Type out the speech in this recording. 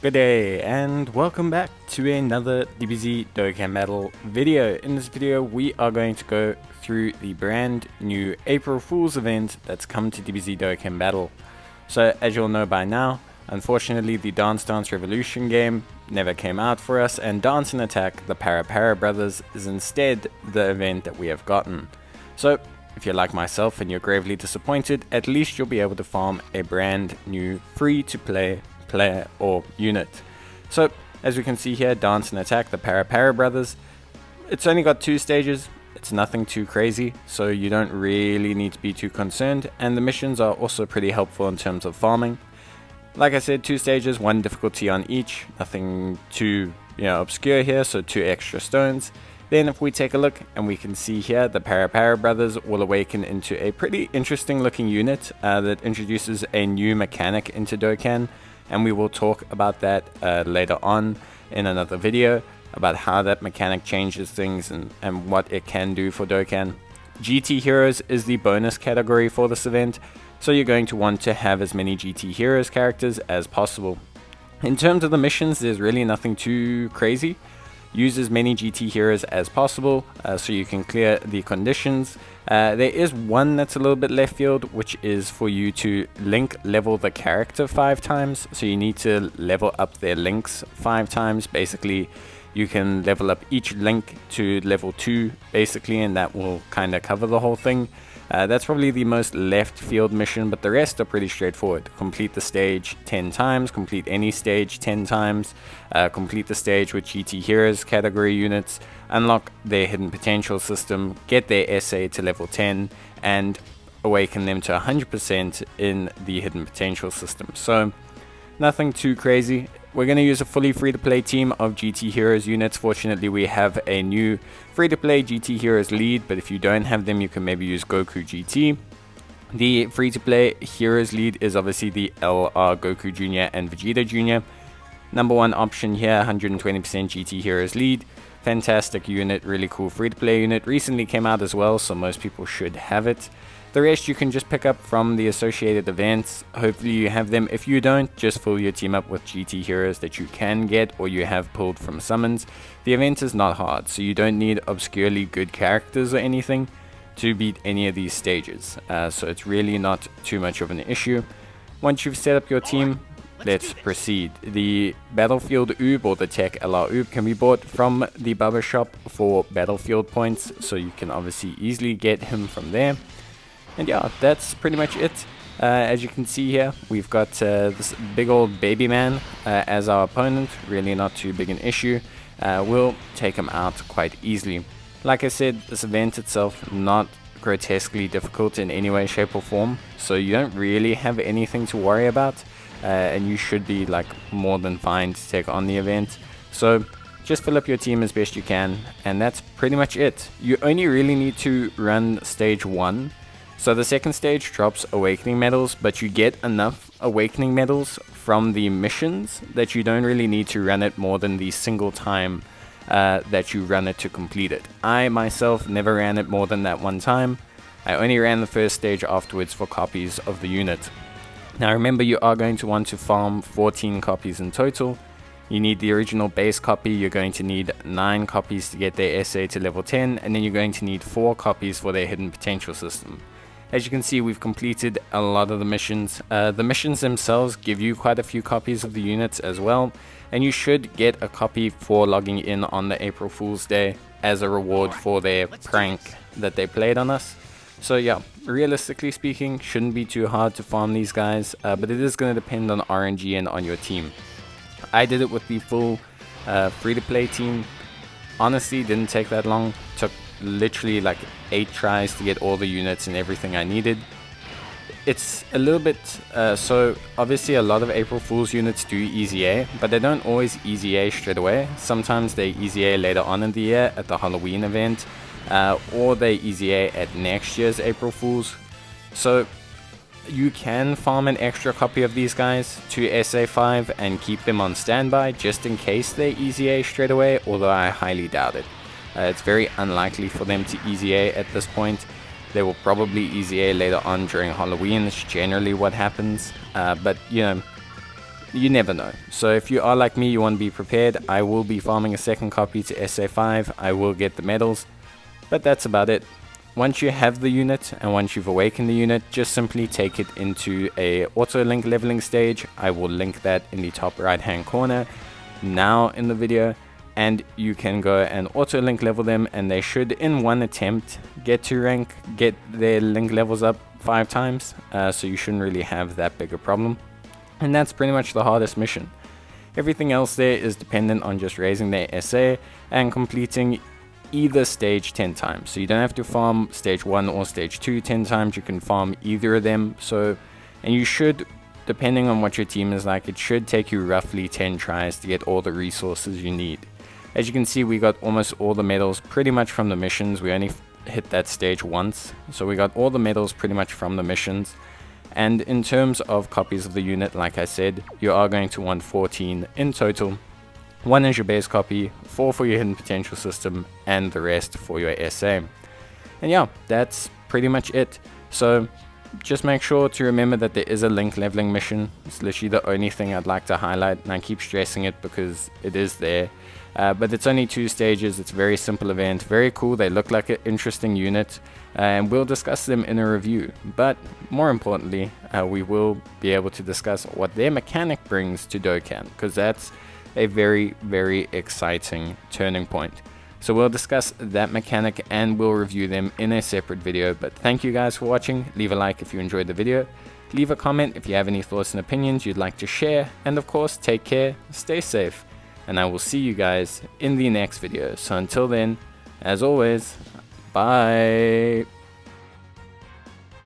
Good day and welcome back to another DBZ Dokkan Battle video. In this video we are going to go through the brand new April Fool's event that's come to DBZ Dokkan Battle. So as you'll know by now, unfortunately the Dance Dance Revolution game never came out for us, and Dance and Attack the Para Brothers is instead the event that we have gotten. So if you're like myself and you're gravely disappointed, at least you'll be able to farm a brand new free-to-play player or unit. So as we can see here, Dance and Attack the Para Brothers, it's only got 2 stages. It's nothing too crazy, so you don't really need to be too concerned, and the missions are also pretty helpful in terms of farming. Like I said, 2 stages, 1 difficulty on each, nothing too obscure here, so 2 extra stones. Then if we take a look, and we can see here the Para Brothers will awaken into a pretty interesting looking unit that introduces a new mechanic into Dokkan, and we will talk about that later on in another video, about how that mechanic changes things and what it can do for Dokkan. GT Heroes is the bonus category for this event, so you're going to want to have as many GT Heroes characters as possible. In terms of the missions, there's really nothing too crazy. Use as many GT Heroes as possible so you can clear the conditions. There is one that's a little bit left field, which is for you to link level the character 5 times. So you need to level up their links 5 times. Basically, you can level up each link to level 2 basically, and that will kind of cover the whole thing. That's probably the most left field mission, but the rest are pretty straightforward. Complete the stage 10 times, complete any stage 10 times, complete the stage with GT Heroes category units, unlock their hidden potential system, get their SA to level 10, and awaken them to 100% in the hidden potential system. So nothing too crazy. We're going to use a fully free-to-play team of GT Heroes units. Fortunately, we have a new free-to-play GT Heroes lead, but if you don't have them, you can maybe use Goku GT. The free-to-play Heroes lead is obviously the LR Goku Jr. and Vegeta Jr. Number 1 option here, 120% GT Heroes lead. Fantastic unit, really cool free-to-play unit. Recently came out as well, so most people should have it. The rest you can just pick up from the associated events. Hopefully you have them. If you don't, just fill your team up with GT Heroes that you can get or you have pulled from summons. The event is not hard, so you don't need obscurely good characters or anything to beat any of these stages. So it's really not too much of an issue. Once you've set up your team, let's proceed. The Battlefield Oob or the Tech LR Oob can be bought from the Bubba shop for Battlefield points, so you can obviously easily get him from there. And yeah, that's pretty much it. As you can see here, we've got this big old baby man as our opponent. Really not too big an issue. We'll take him out quite easily. Like I said, this event itself not grotesquely difficult in any way, shape or form. So you don't really have anything to worry about. And you should be like more than fine to take on the event. So just fill up your team as best you can. And that's pretty much it. You only really need to run stage 1. So the second stage drops awakening medals, but you get enough awakening medals from the missions that you don't really need to run it more than the single time that you run it to complete it. I myself never ran it more than that 1 time. I only ran the first stage afterwards for copies of the unit. Now remember, you are going to want to farm 14 copies in total. You need the original base copy. You're going to need 9 copies to get their SA to level 10, and then you're going to need 4 copies for their hidden potential system. As you can see, we've completed a lot of the missions. The missions themselves give you quite a few copies of the units as well, and you should get a copy for logging in on the April Fool's Day as a reward for their prank that they played on us. So yeah, realistically speaking, shouldn't be too hard to farm these guys, but it is going to depend on RNG and on your team. I did it with the full free-to-play team. Honestly, didn't take that long. Took literally like 8 tries to get all the units and everything I needed. It's a little bit so obviously a lot of April Fool's units do Easy A, but they don't always Easy A straight away. Sometimes they Easy A later on in the year at the Halloween event, or they Easy A at next year's April Fool's. So you can farm an extra copy of these guys to SA5 and keep them on standby just in case they Easy A straight away, although I highly doubt it. It's very unlikely for them to Easy A at this point. They will probably Easy A later on during Halloween. It's generally what happens. But you know, you never know. So if you are like me, you want to be prepared, I will be farming a second copy to SA5. I will get the medals, but that's about it. Once you have the unit and once you've awakened the unit, just simply take it into a auto link leveling stage. I will link that in the top right hand corner now in the video, and you can go and auto link level them, and they should in one attempt get to rank, get their link levels up 5 times, so you shouldn't really have that big a problem. And that's pretty much the hardest mission. Everything else there is dependent on just raising their SA and completing either stage 10 times. So you don't have to farm stage 1 or stage 2 10 times, you can farm either of them. So, and you should, depending on what your team is like, it should take you roughly 10 tries to get all the resources you need. As you can see, we got almost all the medals pretty much from the missions. We only hit that stage once, so we got all the medals pretty much from the missions. And in terms of copies of the unit, like I said, you are going to want 14 in total. 1 is your base copy, 4 for your hidden potential system, and the rest for your SA. And yeah, that's pretty much it. So just make sure to remember that there is a link leveling mission. It's literally the only thing I'd like to highlight, and I keep stressing it because it is there. But it's only 2 stages. It's a very simple event, very cool. They look like an interesting unit, and we'll discuss them in a review. But more importantly, we will be able to discuss what their mechanic brings to Dokkan, because that's a very, very exciting turning point. So we'll discuss that mechanic and we'll review them in a separate video. But thank you guys for watching. Leave a like if you enjoyed the video. Leave a comment if you have any thoughts and opinions you'd like to share. And of course, take care, stay safe, and I will see you guys in the next video. So until then, as always, bye.